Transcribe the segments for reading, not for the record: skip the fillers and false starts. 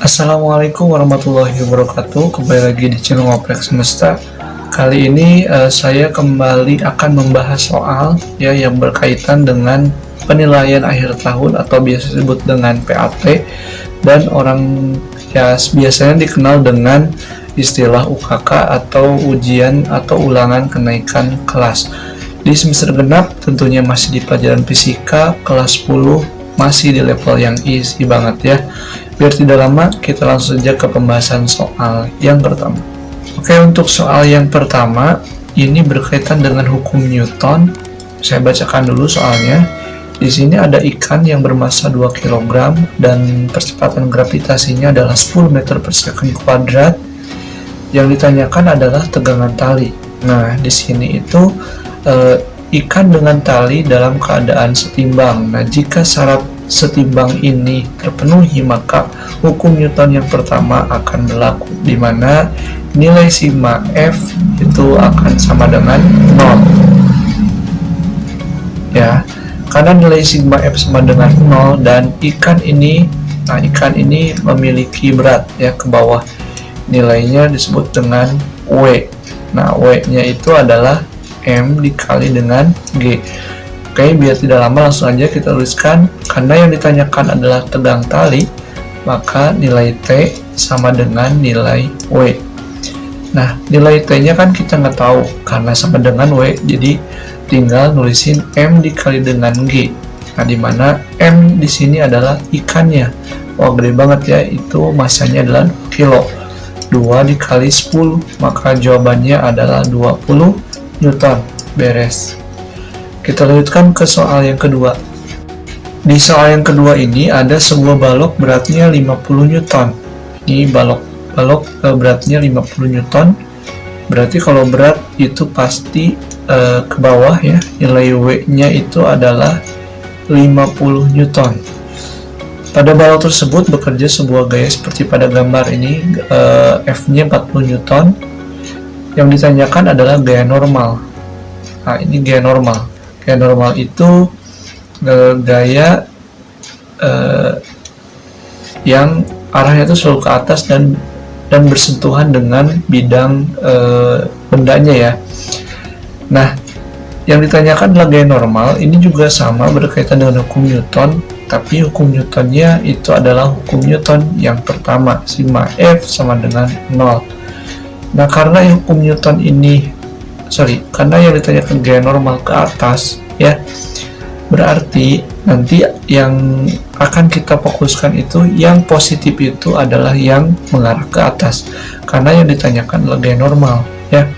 Assalamualaikum warahmatullahi wabarakatuh. Kembali lagi di channel Ngoprek Semesta. Kali ini saya kembali akan membahas soal yang berkaitan dengan penilaian akhir tahun atau biasa disebut dengan PAT, dan orang biasanya dikenal dengan istilah UKK atau ujian atau ulangan kenaikan kelas. Di semester genap tentunya masih di pelajaran fisika kelas 10, masih di level yang easy banget ya. Biar tidak lama, kita langsung saja ke pembahasan soal yang pertama. Oke, untuk soal yang pertama, ini berkaitan dengan hukum Newton. Saya bacakan dulu soalnya. Di sini ada ikan yang bermassa 2 kg dan percepatan gravitasinya adalah 10 meter per second kuadrat. Yang ditanyakan adalah tegangan tali. Nah, di sini itu ikan dengan tali dalam keadaan setimbang. Nah, jika syarat setimbang ini terpenuhi, maka hukum Newton yang pertama akan berlaku, di mana nilai sigma F itu akan sama dengan 0. Ya, karena nilai sigma F sama dengan 0 dan ikan ini memiliki berat ya ke bawah. Nilainya disebut dengan W. Nah, W-nya itu adalah M dikali dengan G. Oke, biar tidak lama langsung aja kita tuliskan. Karena yang ditanyakan adalah tegang tali, maka nilai T sama dengan nilai W. Nah, nilai T-nya kan kita nggak tahu karena sama dengan W, jadi tinggal nulisin M dikali dengan G. Nah, dimana M di sini adalah ikannya. Wah, gede banget ya, itu massanya adalah kilo. 2 dikali 10, maka jawabannya adalah 20 Newton. Beres. Kita lanjutkan ke soal yang kedua. Di soal yang kedua ini ada sebuah balok beratnya 50 Newton. Ini balok beratnya 50 Newton. Berarti kalau berat itu pasti ke bawah ya. Nilai W-nya itu adalah 50 Newton. Pada balok tersebut bekerja sebuah gaya seperti pada gambar ini, F-nya 40 Newton. Yang ditanyakan adalah gaya normal. Nah, ini gaya normal. Gaya normal itu gaya yang arahnya itu selalu ke atas dan bersentuhan dengan bidang bendanya ya. Nah, yang ditanyakan adalah gaya normal. Ini juga sama berkaitan dengan hukum Newton, tapi hukum Newtonnya itu adalah hukum Newton yang pertama, sigma F sama dengan 0. Nah, karena hukum Newton ini karena yang ditanyakan gaya normal ke atas ya, berarti nanti yang akan kita fokuskan itu yang positif itu adalah yang mengarah ke atas, karena yang ditanyakan adalah gaya normal ya.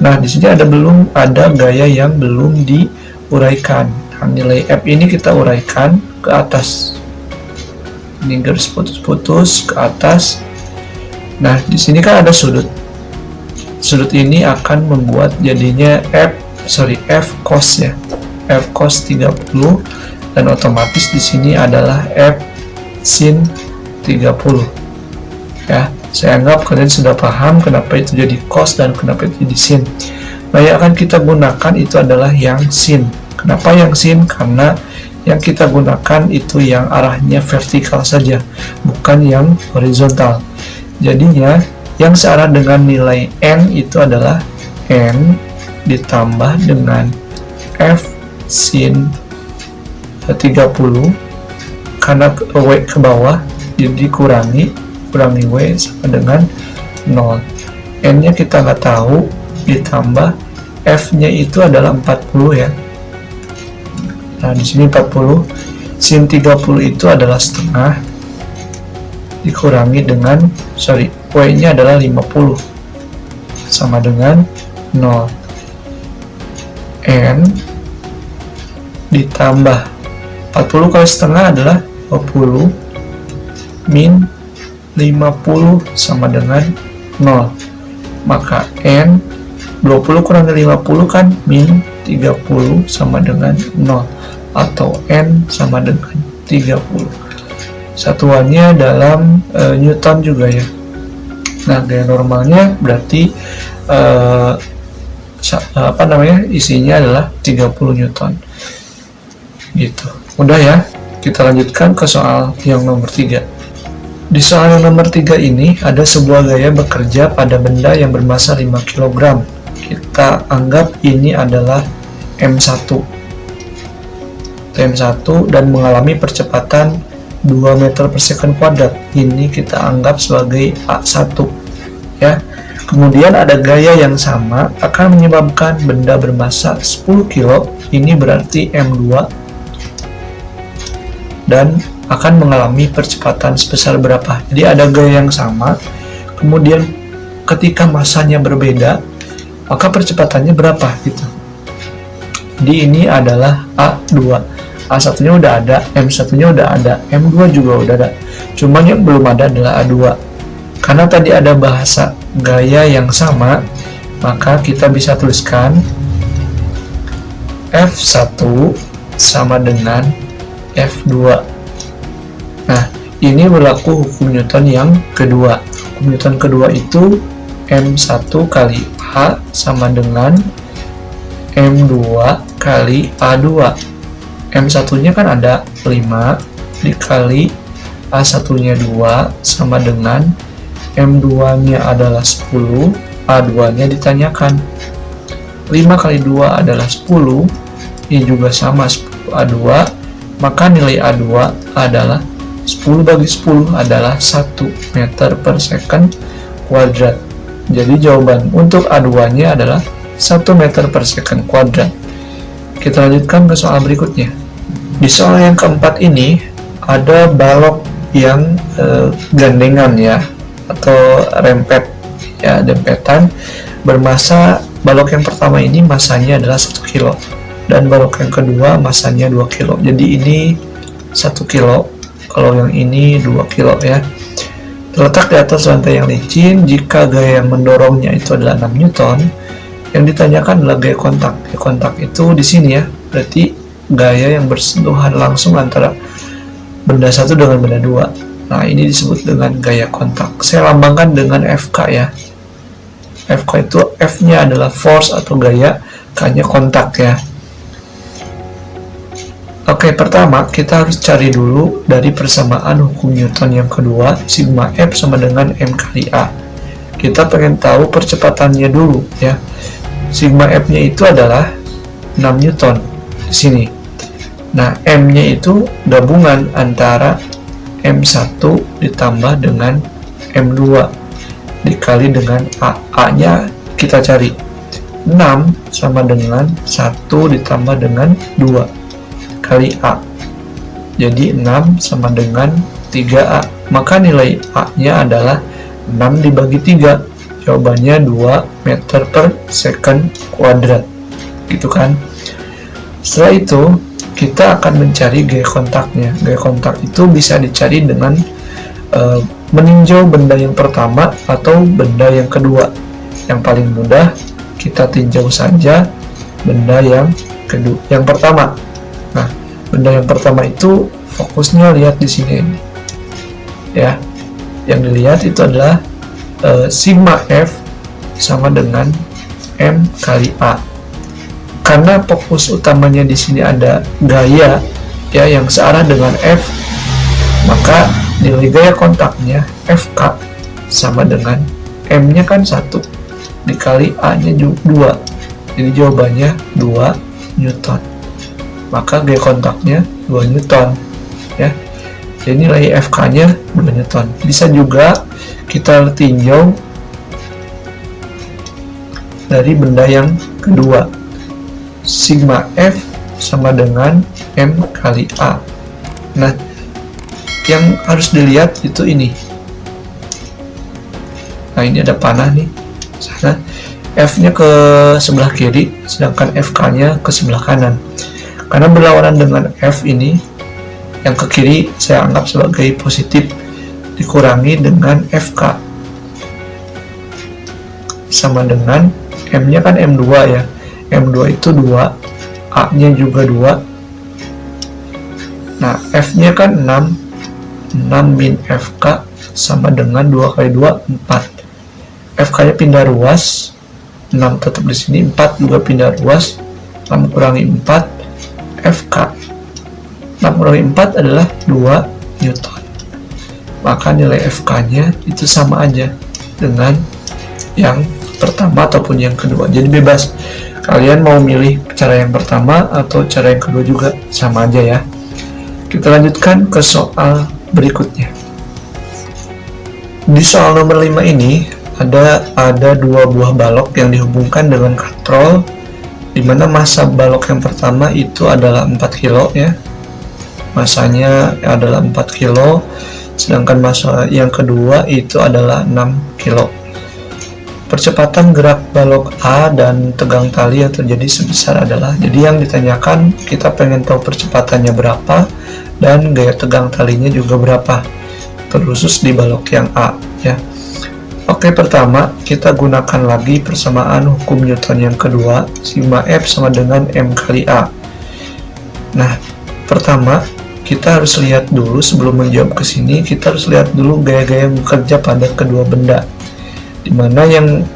Nah, di sini belum ada gaya yang belum diuraikan. Nah, nilai F ini kita uraikan ke atas. Ini garis putus-putus ke atas. Nah, di sini kan ada sudut. Sudut ini akan membuat jadinya F cos ya. F cos 30, dan otomatis di sini adalah F sin 30. Ya, saya anggap kalian sudah paham kenapa itu jadi cos dan kenapa itu jadi sin. Nah, yang akan kita gunakan itu adalah yang sin. Kenapa yang sin? Karena yang kita gunakan itu yang arahnya vertikal saja, bukan yang horizontal. Jadinya yang searah dengan nilai N itu adalah N ditambah dengan F sin 30, karena W ke bawah jadi kurangi W sama dengan 0. N nya kita nggak tahu, ditambah F nya itu adalah 40 ya. Nah, di sini 40, sin 30 itu adalah setengah dikurangi dengan W nya adalah 50 sama dengan 0. N ditambah 40 kali setengah adalah 20 min 50 sama dengan 0. Maka N 20 kurang dari 50 kan min 30 sama dengan 0, atau N sama dengan 30. Satuannya dalam Newton juga ya. Nah, gaya normalnya berarti isinya adalah 30 Newton. Gitu. Udah ya. Kita lanjutkan ke soal yang nomor 3. Di soal yang nomor 3 ini, ada sebuah gaya bekerja pada benda yang bermassa 5 kg. Kita anggap ini adalah M1. M1 dan mengalami percepatan 2 meter per second kuadrat. Ini kita anggap sebagai A1. Ya. Kemudian ada gaya yang sama akan menyebabkan benda bermassa 10 kg. Ini berarti M2 dan akan mengalami percepatan sebesar berapa. Jadi ada gaya yang sama, kemudian ketika massanya berbeda, maka percepatannya berapa gitu. Jadi ini adalah A2. A1-nya udah ada, M1-nya udah ada, M2 juga udah ada. Cuma yang belum ada adalah A2. Karena tadi ada bahasa gaya yang sama, maka kita bisa tuliskan F1 sama dengan F2. Nah, ini berlaku hukum Newton yang kedua. Hukum Newton kedua itu M1 kali A sama dengan M2 kali A2. M1-nya kan ada 5 dikali A1-nya 2 sama dengan M2-nya adalah 10, A2-nya ditanyakan. 5 kali 2 adalah 10, ini juga sama 10 A2, maka nilai A2 adalah 10 bagi 10 adalah 1 meter per second kuadrat. Jadi jawaban untuk A2-nya adalah 1 meter per second kuadrat. Kita lanjutkan ke soal berikutnya. Di soal yang keempat ini ada balok yang gandengan ya, atau rempet ya, dempetan bermassa. Balok yang pertama ini massanya adalah 1 kilo dan balok yang kedua massanya 2 kilo. Jadi ini 1 kilo, kalau yang ini 2 kilo ya. Terletak di atas lantai yang licin. Jika gaya yang mendorongnya itu adalah 6 Newton, yang ditanyakan adalah gaya kontak. Gaya kontak itu di sini ya, berarti gaya yang bersentuhan langsung antara benda satu dengan benda dua. Nah, ini disebut dengan gaya kontak. Saya lambangkan dengan FK ya. FK itu F-nya adalah force atau gaya, K-nya kontak ya. Oke, pertama kita harus cari dulu dari persamaan hukum Newton yang kedua, sigma F sama dengan M kali A. Kita pengen tahu percepatannya dulu ya. Sigma F-nya itu adalah 6 Newton di sini. Nah, M-nya itu gabungan antara M1 ditambah dengan M2 dikali dengan A. A-nya kita cari. 6 sama dengan 1 ditambah dengan 2 kali A. Jadi 6 sama dengan 3A. Maka nilai A-nya adalah 6 dibagi 3. Jawabannya 2 meter per second kuadrat. Gitu kan? Setelah itu, kita akan mencari gaya kontaknya. Gaya kontak itu bisa dicari dengan meninjau benda yang pertama atau benda yang kedua. Yang paling mudah, kita tinjau saja benda yang kedua, yang pertama. Nah, benda yang pertama itu fokusnya lihat di sini ya. Yang dilihat itu adalah sigma F sama dengan M kali A. Karena fokus utamanya di sini ada gaya ya yang searah dengan F, maka nilai gaya kontaknya FK sama dengan M-nya kan 1 dikali A-nya 2. Jadi jawabannya 2 Newton. Maka gaya kontaknya 2 Newton ya. Jadi nilai FK-nya 2 Newton. Bisa juga kita tinjau dari benda yang kedua. Sigma F sama dengan M kali A. Nah, yang harus dilihat itu ini. Nah, ini ada panah nih. Sana F-nya ke sebelah kiri, sedangkan FK-nya ke sebelah kanan. Karena berlawanan dengan F ini, yang ke kiri saya anggap sebagai positif, dikurangi dengan FK sama dengan M-nya kan M2 ya. M2 itu 2, A-nya juga 2. Nah, F-nya kan 6. 6 min FK sama dengan 2 kali 2, 4. FK-nya pindah ruas, 6 tetap di sini, 4 juga pindah ruas. 6 kurangi 4, FK. 6 kurangi 4 adalah 2 Newton. maka nilai FK-nya itu sama aja dengan yang pertama ataupun yang kedua. Jadi bebas, kalian mau milih cara yang pertama atau cara yang kedua juga sama aja ya. Kita lanjutkan ke soal berikutnya. Di soal nomor 5 ini ada dua buah balok yang dihubungkan dengan katrol, di mana massa balok yang pertama itu adalah 4 kilo ya. Masanya adalah 4 kilo, sedangkan massa yang kedua itu adalah 6 kilo. Percepatan gerak balok A dan tegang tali yang terjadi sebesar adalah, jadi yang ditanyakan kita pengen tahu percepatannya berapa dan gaya tegang talinya juga berapa, terkhusus di balok yang A ya. Oke, pertama kita gunakan lagi persamaan hukum Newton yang kedua, sigma F sama dengan M kali A. Nah, pertama kita harus lihat dulu, sebelum menjawab ke sini kita harus lihat dulu gaya-gaya bekerja pada kedua benda, dimana yang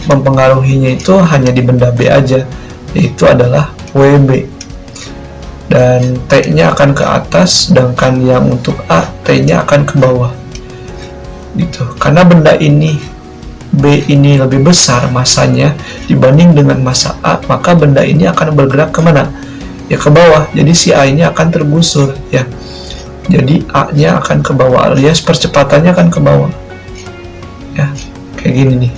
mempengaruhinya itu hanya di benda B aja, yaitu adalah WB, dan T-nya akan ke atas, sedangkan yang untuk A, T-nya akan ke bawah gitu. Karena benda ini B ini lebih besar masanya dibanding dengan massa A, maka benda ini akan bergerak kemana? Ya ke bawah. Jadi si A ini akan tergusur ya. Jadi A-nya akan ke bawah, alias percepatannya akan ke bawah ya. Kayak gini nih.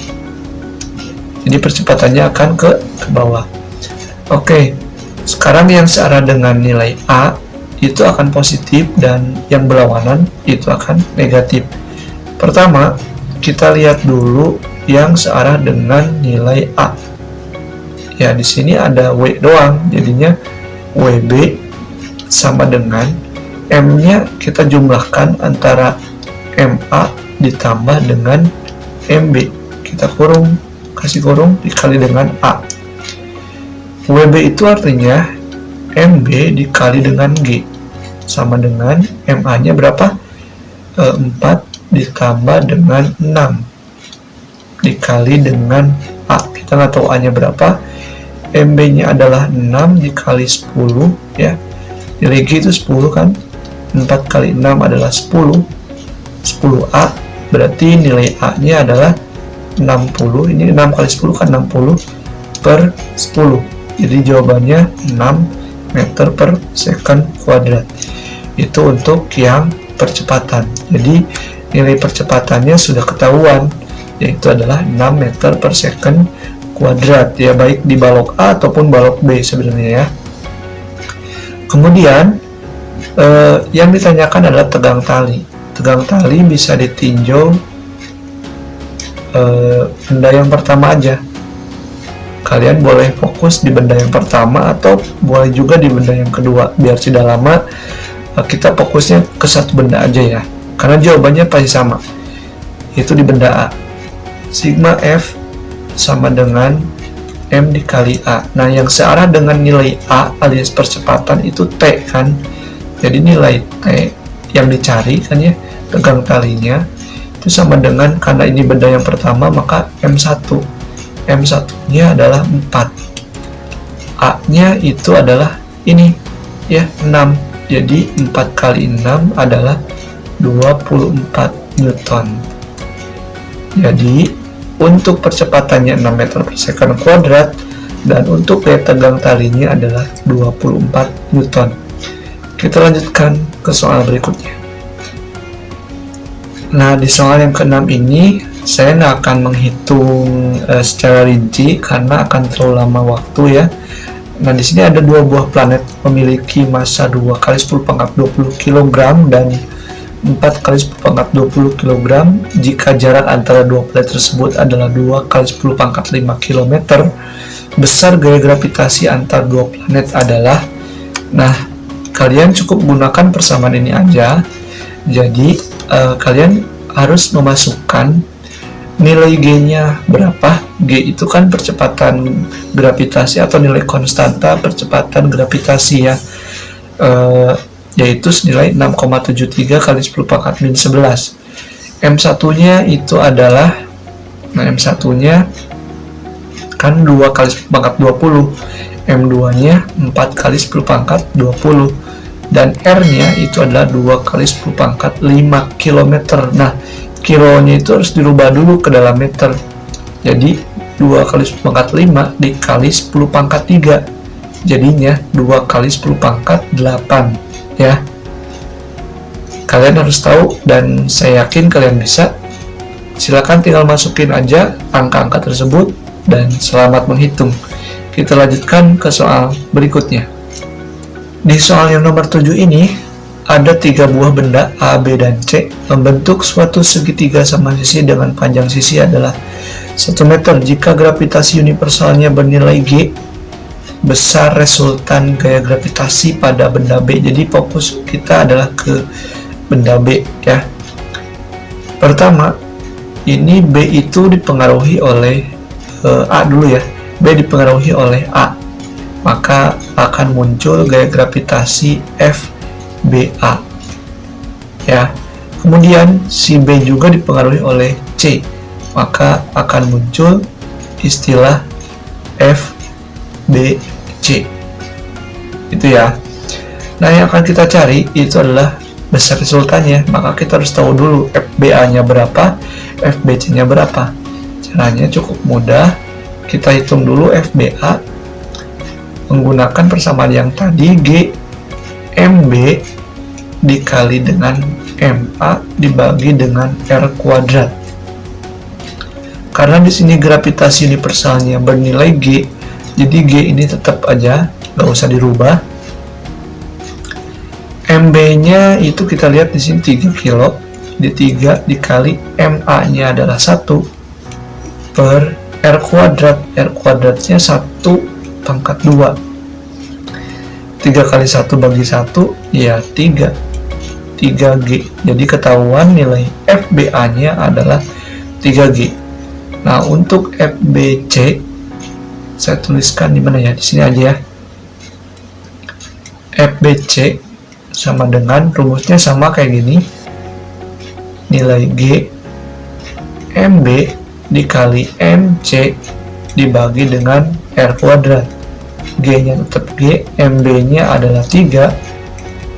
Jadi percepatannya akan ke bawah. Oke, sekarang yang searah dengan nilai A itu akan positif dan yang berlawanan itu akan negatif. Pertama, kita lihat dulu yang searah dengan nilai A. Ya, di sini ada W doang, jadinya WB sama dengan M-nya kita jumlahkan antara MA ditambah dengan MB, kita kasih kurung dikali dengan A. WB itu artinya MB dikali dengan G sama dengan MA-nya berapa? 4 ditambah dengan 6 dikali dengan A. Kita nggak tahu A-nya berapa. MB-nya adalah 6 dikali 10 ya. Nilai G itu 10 kan. 4 kali 6 adalah 10. 10A, berarti nilai A-nya adalah 60. Ini 6 kali 10 kan 60 per 10. Jadi jawabannya 6 meter per second kuadrat. Itu untuk yang percepatan. Jadi nilai percepatannya sudah ketahuan, yaitu adalah 6 meter per second kuadrat ya, baik di balok A ataupun balok B sebenarnya ya. Kemudian yang ditanyakan adalah tegang tali. Tegang tali bisa ditinjau benda yang pertama aja. Kalian boleh fokus di benda yang pertama atau boleh juga di benda yang kedua, biar tidak lama. Kita fokusnya ke satu benda aja ya, karena jawabannya pasti sama, yaitu di benda A. Sigma F sama dengan M dikali A. Nah, yang searah dengan nilai A alias percepatan itu T kan. Jadi nilai T yang dicari kan ya, tegang talinya itu sama dengan, karena ini benda yang pertama maka M1. M1-nya adalah 4. A-nya itu adalah ini ya, 6. Jadi 4 kali 6 adalah 24 Newton. Jadi untuk percepatannya 6 meter per second kuadrat dan untuk daya tegang talinya adalah 24 Newton. Kita lanjutkan ke soal berikutnya. Nah, di soal yang ke-6 ini saya nggak akan menghitung secara rinci karena akan terlalu lama waktu ya. Nah, di sini ada dua buah planet memiliki massa 2 kali 10 pangkat 20 kg dan 4 kali 10 pangkat 20 kg jika jarak antara dua planet tersebut adalah 2 kali 10 pangkat 5 km. Besar gaya gravitasi antar dua planet adalah, nah kalian cukup gunakan persamaan ini aja. Jadi kalian harus memasukkan nilai G-nya berapa. G itu kan percepatan gravitasi atau nilai konstanta percepatan gravitasi ya, yaitu senilai 6,73 kali 10 pangkat min 11. M1-nya itu adalah, nah M1-nya kan 2 kali 10 pangkat 20, M2-nya 4 kali 10 pangkat 20. dan R-nya itu adalah 2 kali 10 pangkat 5 km. Nah, kilonya itu harus dirubah dulu ke dalam meter. Jadi 2 kali 10 pangkat 5 dikali 10 pangkat 3. Jadinya 2 kali 10 pangkat 8 ya. Kalian harus tahu dan saya yakin kalian bisa. Silakan tinggal masukin aja angka-angka tersebut dan selamat menghitung. Kita lanjutkan ke soal berikutnya. Di soal yang nomor 7 ini, ada 3 buah benda A, B, dan C membentuk suatu segitiga sama sisi dengan panjang sisi adalah 1 meter. Jika gravitasi universalnya bernilai G, besar resultan gaya gravitasi pada benda B. Jadi fokus kita adalah ke benda B ya. Pertama, ini B itu dipengaruhi oleh A dulu ya. B dipengaruhi oleh A, maka akan muncul gaya gravitasi FBA ya. Kemudian si B juga dipengaruhi oleh C, maka akan muncul istilah FBC itu ya. Nah, yang akan kita cari itu adalah besar resultannya, maka kita harus tahu dulu FBA nya berapa, FBC nya berapa. Caranya cukup mudah. Kita hitung dulu FBA menggunakan persamaan yang tadi, G MB dikali dengan MA dibagi dengan R kuadrat. Karena di sini gravitasi universalnya bernilai G, jadi G ini tetap aja, nggak usah dirubah. MB-nya itu kita lihat di sini 3 kilo, di 3 dikali MA-nya adalah 1 per R kuadrat. R kuadratnya 1 pangkat 2. 3 kali 1 bagi 1 ya 3. 3G. Jadi ketahuan nilai FBA-nya adalah 3G. Nah, untuk FBC saya tuliskan di mana ya? Di sini aja ya. FBC sama dengan rumusnya sama kayak gini. Nilai G MB dikali MC dibagi dengan R kuadrat. G-nya tetap G, MB-nya adalah 3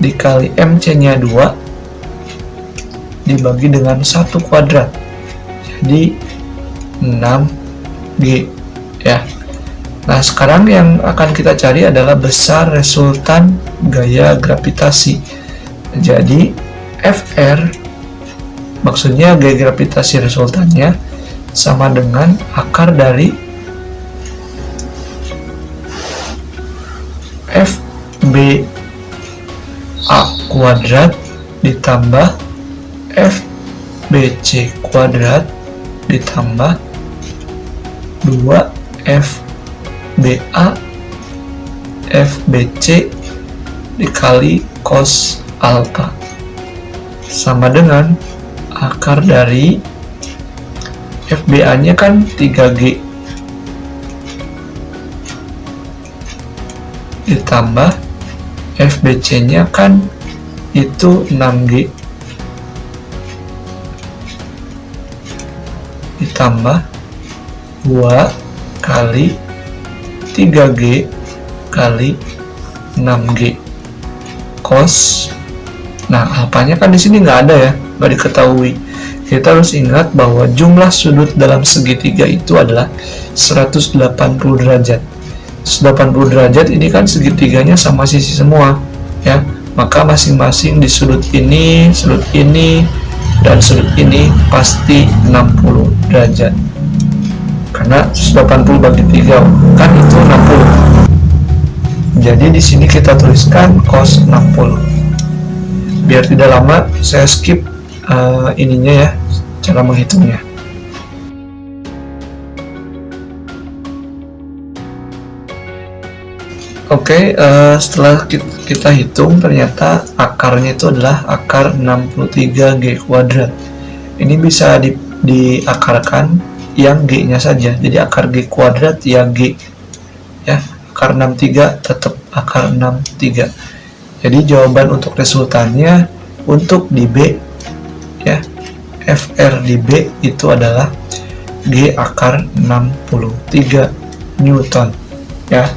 dikali MC-nya 2 dibagi dengan 1 kuadrat. Jadi 6G ya. Nah, sekarang yang akan kita cari adalah besar resultan gaya gravitasi. Jadi FR maksudnya gaya gravitasi resultannya sama dengan akar dari FBA kuadrat ditambah FBC kuadrat ditambah 2 FBA FBC dikali cos alpha sama dengan akar dari FBA-nya kan 3G ditambah FBC-nya kan itu 6G ditambah 2 kali 3G kali 6G cos. Nah, alpanya kan di sini nggak ada ya, nggak diketahui. Kita harus ingat bahwa jumlah sudut dalam segitiga itu adalah 180 derajat. 180 derajat ini kan segitiganya sama sisi semua ya. Maka masing-masing di sudut ini, dan sudut ini pasti 60 derajat. Karena 180 bagi 3 kan itu 60. Jadi di sini kita tuliskan cos 60. Biar tidak lama, saya skip ininya ya, cara menghitungnya. Oke, setelah kita hitung ternyata akarnya itu adalah akar 63G kuadrat. Ini bisa diakarkan yang G-nya saja. Jadi akar G kuadrat ya G. Ya, akar 63 tetap akar 63. Jadi jawaban untuk resultannya untuk di B ya, FR di B itu adalah G akar 63 Newton ya.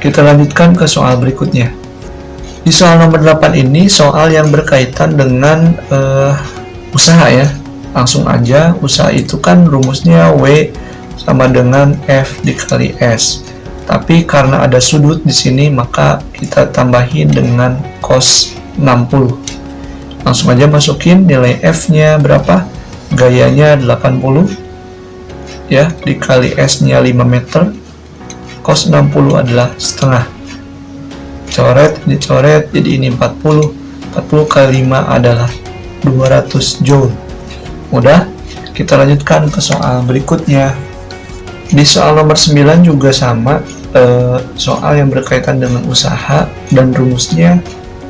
Kita lanjutkan ke soal berikutnya. Di soal nomor 8 ini soal yang berkaitan dengan usaha ya. Langsung aja, usaha itu kan rumusnya W sama dengan F dikali S. Tapi karena ada sudut di sini, maka kita tambahin dengan cos 60. Langsung aja masukin nilai F-nya berapa? Gayanya 80 ya, dikali S-nya 5 meter. Cos 60 adalah setengah. Coret, dicoret, jadi ini 40. 40 kali 5 adalah 200 joule. Mudah. Kita lanjutkan ke soal berikutnya. Di soal nomor 9 juga sama, soal yang berkaitan dengan usaha dan rumusnya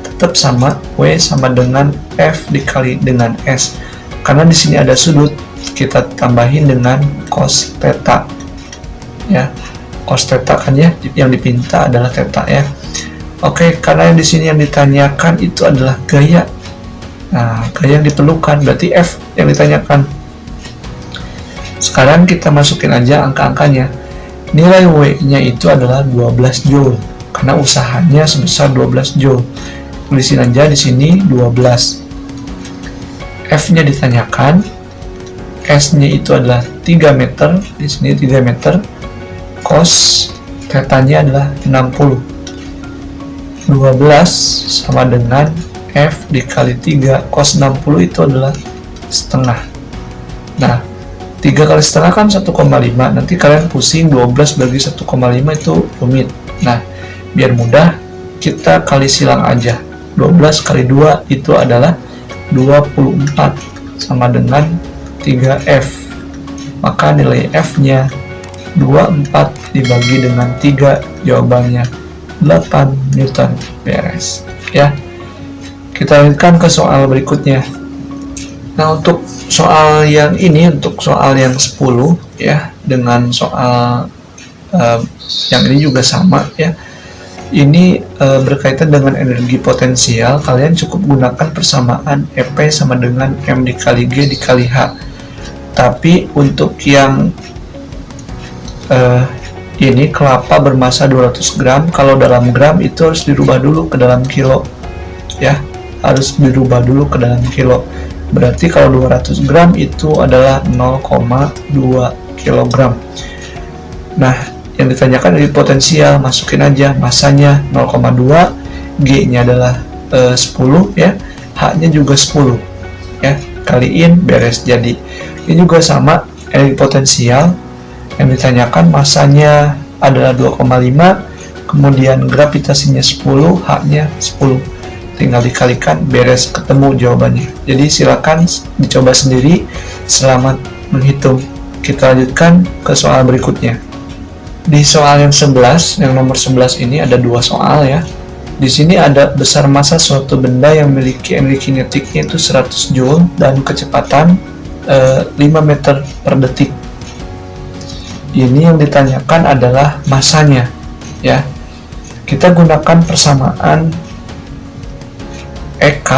tetap sama, W sama dengan F dikali dengan S. Karena di sini ada sudut, kita tambahin dengan cos theta. Ya, cos theta kan ya, yang dipinta adalah theta ya. Oke, karena yang di sini yang ditanyakan itu adalah gaya. Nah, gaya yang diperlukan berarti F yang ditanyakan. Sekarang kita masukin aja angka-angkanya. Nilai W-nya itu adalah 12 joule karena usahanya sebesar 12 joule. Tulisin aja di sini 12. F-nya ditanyakan. S-nya itu adalah 3 meter, di sini 3 meter. Cos theta-nya adalah 60. 12 sama dengan F dikali 3, cos 60 itu adalah setengah. Nah, 3 kali setengah kan 1,5. Nanti kalian pusing 12 bagi 1,5 itu rumit. Nah, biar mudah, kita kali silang aja. 12 kali 2 itu adalah 24 sama dengan 3F. Maka nilai F-nya 24 dibagi dengan 3, jawabannya 8 Newton. Beres ya. Kita lanjutkan ke soal berikutnya. Nah, untuk soal yang ini, untuk soal yang 10 ya, dengan soal yang ini juga sama ya. Ini berkaitan dengan energi potensial. Kalian cukup gunakan persamaan EP sama dengan M dikali G dikali H. Tapi untuk yang ini kelapa bermasa 200 gram, kalau dalam gram itu harus dirubah dulu ke dalam kilo ya, harus dirubah dulu ke dalam kilo. Berarti kalau 200 gram itu adalah 0,2 kilogram. Nah, yang ditanyakan dari potensial, masukin aja masanya 0,2, G-nya adalah 10 ya, H-nya juga 10 ya, kaliin beres jadi. Ini juga sama, energi potensial yang ditanyakan masanya adalah 2,5, kemudian gravitasinya 10, H-nya 10. Tinggal dikalikan, beres, ketemu jawabannya. Jadi silakan dicoba sendiri. Selamat menghitung. Kita lanjutkan ke soal berikutnya. Di soal yang 11, yang nomor 11 ini ada 2 soal ya. Di sini ada besar massa suatu benda yang memiliki energi kinetiknya itu 100 joule dan kecepatan 5 meter per detik. Ini yang ditanyakan adalah masanya ya. Kita gunakan persamaan EK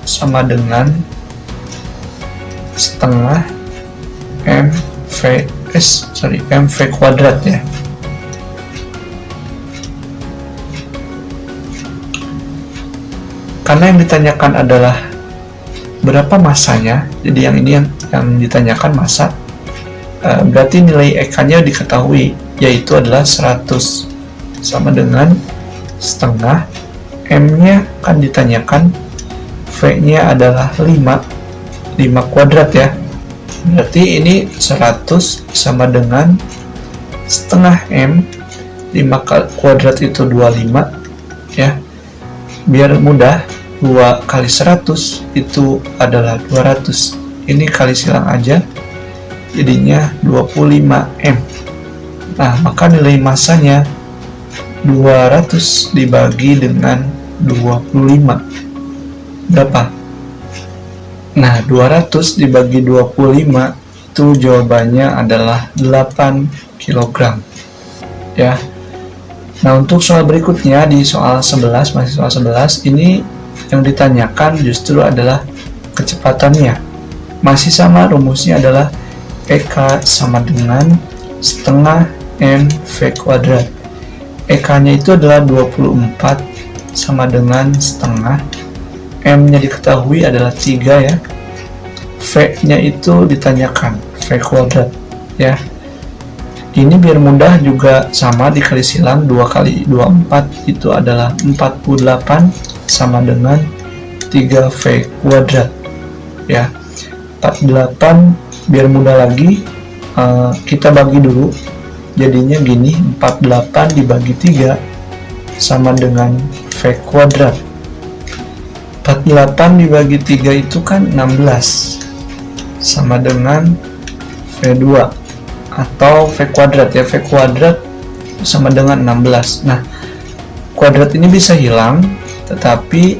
sama dengan setengah mv kuadrat ya. Karena yang ditanyakan adalah berapa masanya, jadi yang ini yang ditanyakan massa. Berarti nilai EK-nya diketahui, yaitu adalah 100 sama dengan setengah, M-nya kan ditanyakan, V-nya adalah 5 kuadrat ya. Berarti ini 100 sama dengan setengah M, 5 kuadrat itu 25 ya. Biar mudah, 2 kali 100 itu adalah 200. Ini kali silang aja, jadinya 25 M. Nah, maka nilai massanya 200 dibagi dengan 25. Berapa? Nah, 200 dibagi 25 itu jawabannya adalah 8 kg. Ya. Nah, untuk soal berikutnya di soal 11, masih soal 11, ini yang ditanyakan justru adalah kecepatannya. Masih sama, rumusnya adalah EK sama dengan setengah mv kuadrat. EK nya itu adalah 24 sama dengan setengah. M-nya diketahui adalah 3 ya. V-nya itu ditanyakan, V kuadrat ya. Ini biar mudah juga sama, dikali silang 2 kali 24 itu adalah 48 sama dengan 3V kuadrat ya. 48 biar mudah lagi, kita bagi dulu, jadinya gini, 48 dibagi 3 sama dengan V kuadrat. 48 dibagi 3 itu kan 16 sama dengan V2 atau V kuadrat ya. V kuadrat sama dengan 16. Nah, kuadrat ini bisa hilang, tetapi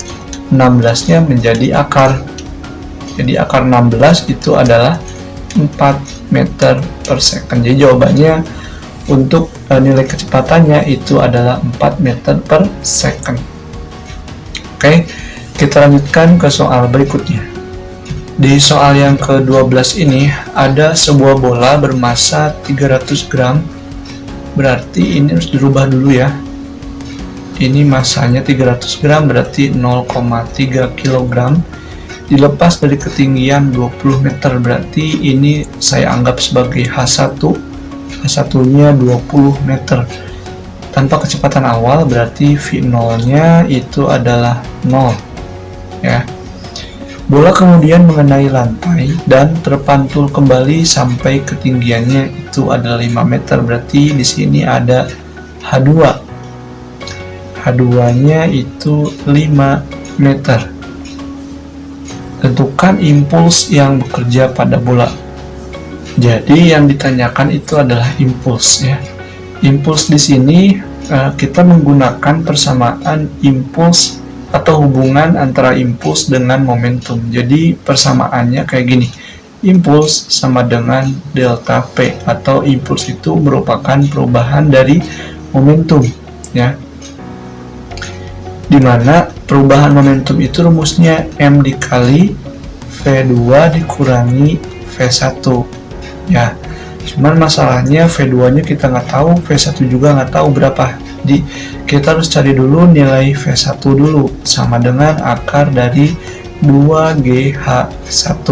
16-nya menjadi akar. Jadi akar 16 itu adalah 4 meter per second. Jadi jawabannya untuk nilai kecepatannya itu adalah 4 meter per second. Oke, kita lanjutkan ke soal berikutnya. Di soal yang ke-12 ini ada sebuah bola bermasa 300 gram. Berarti ini harus dirubah dulu ya. Ini masanya 300 gram berarti 0,3 kg. Dilepas dari ketinggian 20 meter, berarti ini saya anggap sebagai H1. H1-nya 20 meter. Tanpa kecepatan awal berarti V0-nya itu adalah 0 ya. Bola kemudian mengenai lantai dan terpantul kembali sampai ketinggiannya itu adalah 5 meter. Berarti di sini ada H2. H2-nya itu 5 meter. Tentukan impuls yang bekerja pada bola. Jadi yang ditanyakan itu adalah impuls ya. Impuls di sini kita menggunakan persamaan impuls atau hubungan antara impuls dengan momentum. Jadi persamaannya kayak gini. Impuls sama dengan delta P, atau impuls itu merupakan perubahan dari momentum ya. Dimana perubahan momentum itu rumusnya M dikali V2 dikurangi V1 ya. Cuman masalahnya V2 nya kita nggak tahu, V1 juga nggak tahu berapa. Jadi kita harus cari dulu nilai V1 dulu, sama dengan akar dari 2GH1.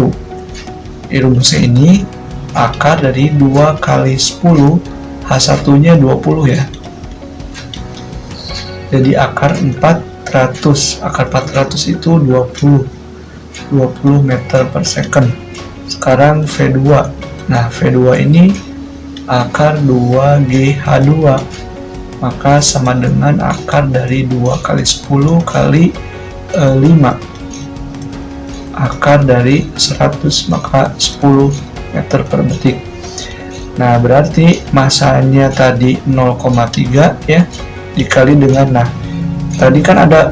Rumusnya ini akar dari 2 kali 10, H1 nya 20 ya. Jadi akar 400, akar 400 itu 20 meter per second. Sekarang V2. Nah, V2 ini akar 2GH2, maka sama dengan akar dari 2 kali 10 kali 5, akar dari 100, maka 10 meter per detik. Nah, berarti masanya tadi 0,3 ya, dikali dengan, nah tadi kan ada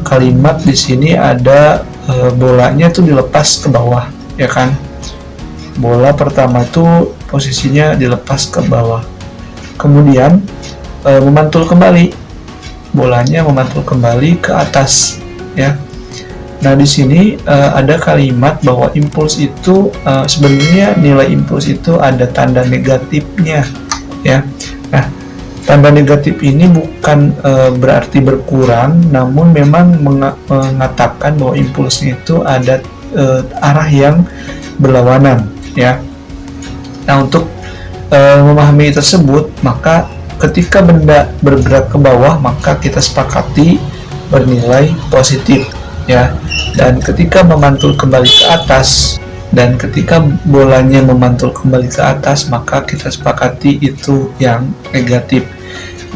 kalimat di sini ada bolanya tuh dilepas ke bawah ya kan. Bola pertama itu posisinya dilepas ke bawah, kemudian memantul kembali, bolanya memantul kembali ke atas ya. Nah, di sini ada kalimat bahwa impuls itu sebenarnya nilai impuls itu ada tanda negatifnya ya. Nah, tanda negatif ini bukan berarti berkurang, namun memang mengatakan bahwa impulsnya itu ada arah yang berlawanan ya. Nah, untuk memahami tersebut, maka ketika benda bergerak ke bawah, maka kita sepakati bernilai positif ya. Dan ketika memantul kembali ke atas, dan ketika bolanya memantul kembali ke atas, maka kita sepakati itu yang negatif.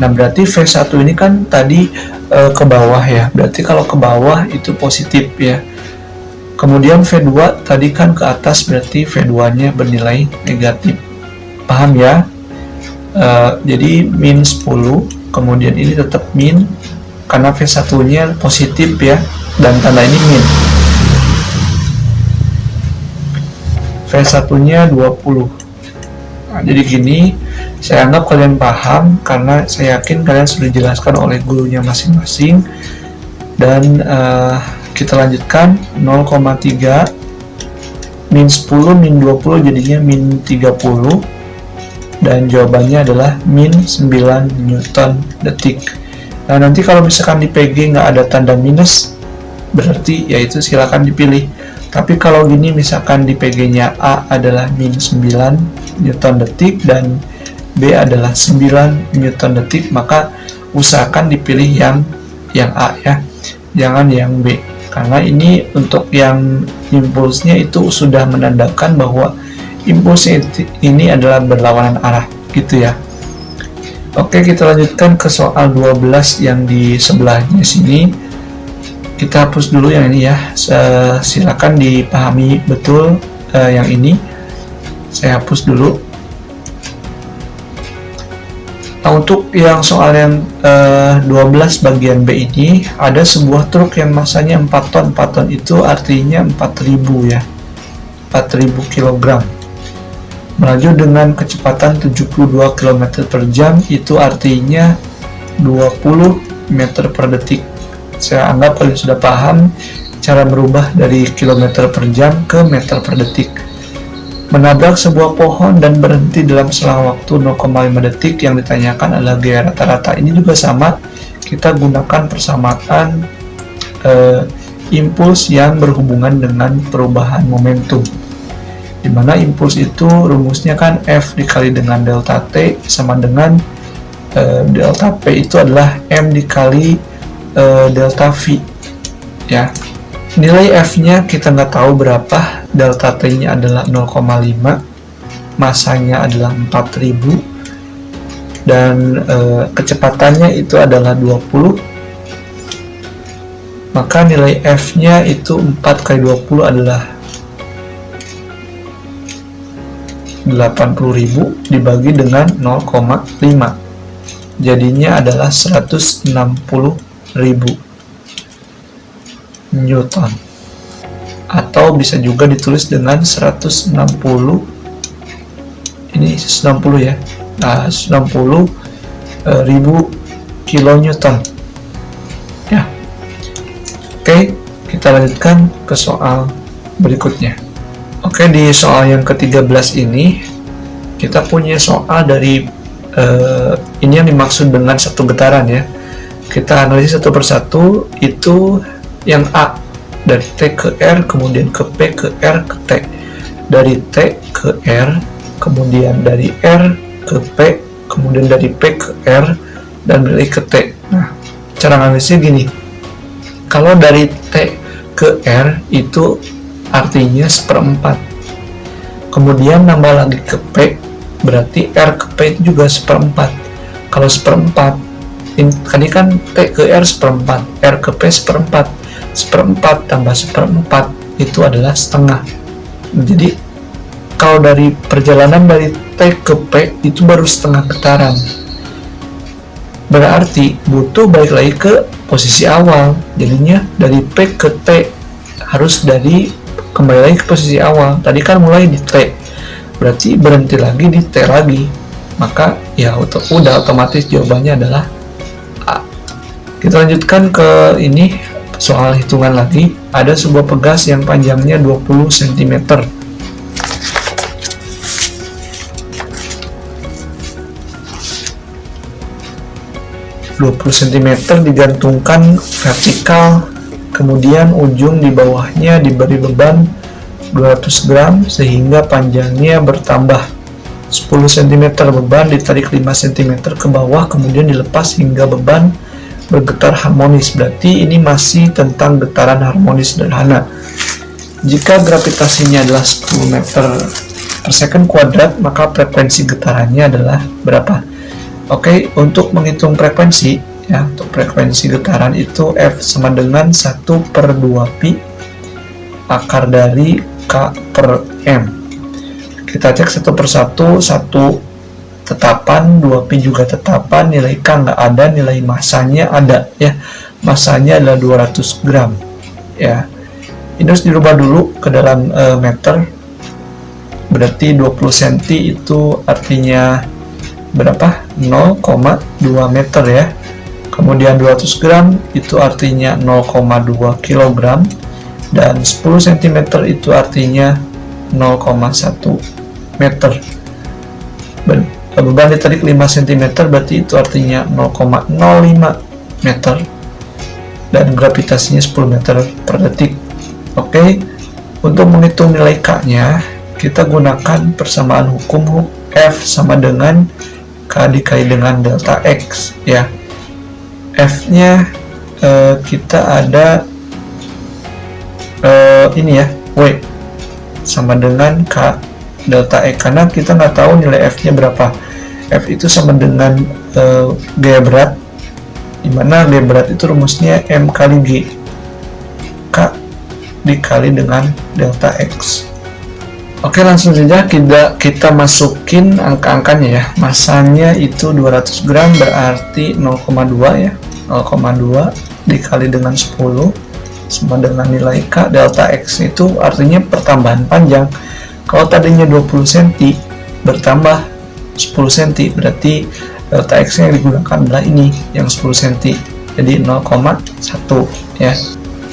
Nah, berarti V1 ini kan tadi ke bawah ya, berarti kalau ke bawah itu positif ya. Kemudian V2 tadi kan ke atas, berarti V2 nya bernilai negatif. Paham ya? Jadi min 10, kemudian ini tetap min karena V1 nya positif ya, dan tanda ini min. V1 nya 20. Nah, jadi gini, saya anggap kalian paham karena saya yakin kalian sudah dijelaskan oleh gurunya masing-masing. Dan kita lanjutkan, 0,3 min 10 min 20 jadinya min 30, dan jawabannya adalah min 9 Newton detik. Nah, nanti kalau misalkan di PG nggak ada tanda minus, berarti yaitu silakan dipilih. Tapi kalau gini misalkan di PG-nya A adalah minus 9 Newton detik dan B adalah 9 Newton detik, maka usahakan dipilih yang A ya, jangan yang B. Karena ini untuk yang impulsnya itu sudah menandakan bahwa impulsnya ini adalah berlawanan arah gitu ya. Oke, kita lanjutkan ke soal 12 yang di sebelahnya sini. Kita hapus dulu yang ini ya. Silakan dipahami betul yang ini. Saya hapus dulu. Nah, untuk yang soal yang 12 bagian B ini, ada sebuah truk yang masanya 4 ton. 4 ton itu artinya 4000 ya. 4000 kg. Melaju dengan kecepatan 72 km per jam, itu artinya 20 meter per detik. Saya anggap kalian sudah paham cara merubah dari kilometer per jam ke meter per detik. Menabrak sebuah pohon dan berhenti dalam selang waktu 0,5 detik. Yang ditanyakan adalah gaya rata-rata. Ini juga sama, kita gunakan persamaan impuls yang berhubungan dengan perubahan momentum, di mana impuls itu rumusnya kan F dikali dengan delta T sama dengan delta P itu adalah M dikali delta V ya. Nilai F-nya kita nggak tahu berapa, delta T-nya adalah 0,5, masanya adalah 4000, dan kecepatannya itu adalah 20, maka nilai F-nya itu 4 kali 20 adalah 80.000 dibagi dengan 0,5, jadinya adalah 160.000 Newton, atau bisa juga ditulis dengan 160, ini 90 ya, nah 90.000 kilonewton ya. Oke, kita lanjutkan ke soal berikutnya. Oke, di soal yang ke-13 ini kita punya soal dari ini yang dimaksud dengan satu getaran ya. Kita analisis satu persatu. Itu yang A, dari T ke R, kemudian ke P ke R ke T, dari T ke R, kemudian dari R ke P, kemudian dari P ke R, dan balik ke T. Nah, cara analisisnya gini. Kalau dari T ke R itu artinya 1/4. Kemudian nambah lagi ke P, berarti R ke P itu juga 1/4. Kalau 1/4, tadi kan T ke R 1/4, R ke P 1/4. 1/4 tambah 1/4 itu adalah setengah. Jadi kalau dari perjalanan dari T ke P itu baru setengah getaran. Berarti butuh balik lagi ke posisi awal. Jadinya dari P ke T harus kembali lagi ke posisi awal. Tadi kan mulai di T, berarti berhenti lagi di T lagi. Maka ya udah otomatis jawabannya adalah A. Kita lanjutkan ke ini, soal hitungan lagi. Ada sebuah pegas yang panjangnya 20 cm. Digantungkan vertikal, kemudian ujung di bawahnya diberi beban 200 gram sehingga panjangnya bertambah 10 cm. Beban ditarik 5 cm ke bawah, kemudian dilepas hingga beban bergetar harmonis. Berarti ini masih tentang getaran harmonis sederhana. Jika gravitasinya adalah 10 meter per second kuadrat, maka frekuensi getarannya adalah berapa? Oke, untuk menghitung frekuensi ya, untuk frekuensi getaran itu F sama dengan 1/2pi akar dari K per M. Kita cek satu persatu. 1 tetapan, 2pi juga tetapan, nilai K nggak ada, nilai masanya ada ya, masanya adalah 200 gram ya. Ini harus dirubah dulu ke dalam meter, berarti 20 cm itu artinya berapa? 0,2 meter ya. Kemudian 200 gram itu artinya 0,2 kg, dan 10 cm itu artinya 0,1 meter. Beban ditarik 5 cm berarti itu artinya 0,05 meter dan gravitasinya 10 meter per detik. Oke, untuk menghitung nilai K-nya, kita gunakan persamaan hukum F sama dengan K dikali dengan delta X ya. F-nya kita ada ini ya, W sama dengan K delta X, karena kita nggak tahu nilai F-nya berapa. F itu sama dengan gaya berat, dimana gaya berat itu rumusnya M kali G, K dikali dengan delta X. Oke, langsung saja kita masukin angka-angkanya ya. Masanya itu 200 gram berarti 0,2 ya. 0,2 dikali dengan 10 sama dengan nilai K delta X, itu artinya pertambahan panjang. Kalau tadinya 20 cm bertambah 10 cm, berarti delta X yang digunakan adalah ini yang 10 cm, jadi 0,1 ya.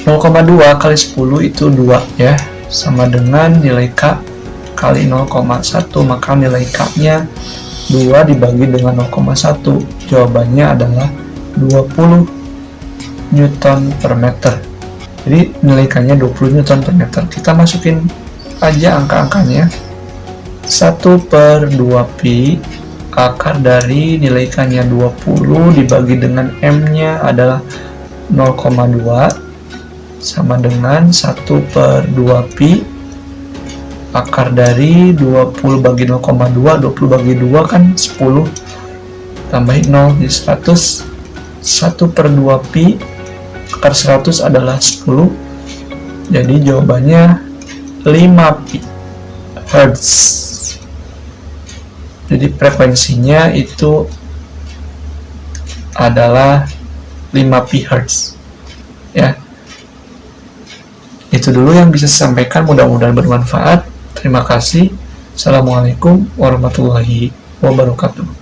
0,2 kali 10 itu 2 ya, sama dengan nilai K kali 0,1, maka nilai K-nya 2 dibagi dengan 0,1, jawabannya adalah 20 Newton per meter. Jadi nilai K-nya 20 Newton per meter. Kita masukin aja angka-angkanya. 1 per 2pi akar dari nilai K-nya 20 dibagi dengan M-nya adalah 0,2 sama dengan 1 per 2pi akar dari 20 bagi 0,2, 20 bagi 2 kan 10, tambahin 0 di 100, 1 per 2pi akar 100 adalah 10, jadi jawabannya 5pi Hz. Jadi frekuensinya itu adalah 5pi Hz ya. Itu dulu yang bisa saya sampaikan, mudah-mudahan bermanfaat. Terima kasih. Assalamualaikum warahmatullahi wabarakatuh.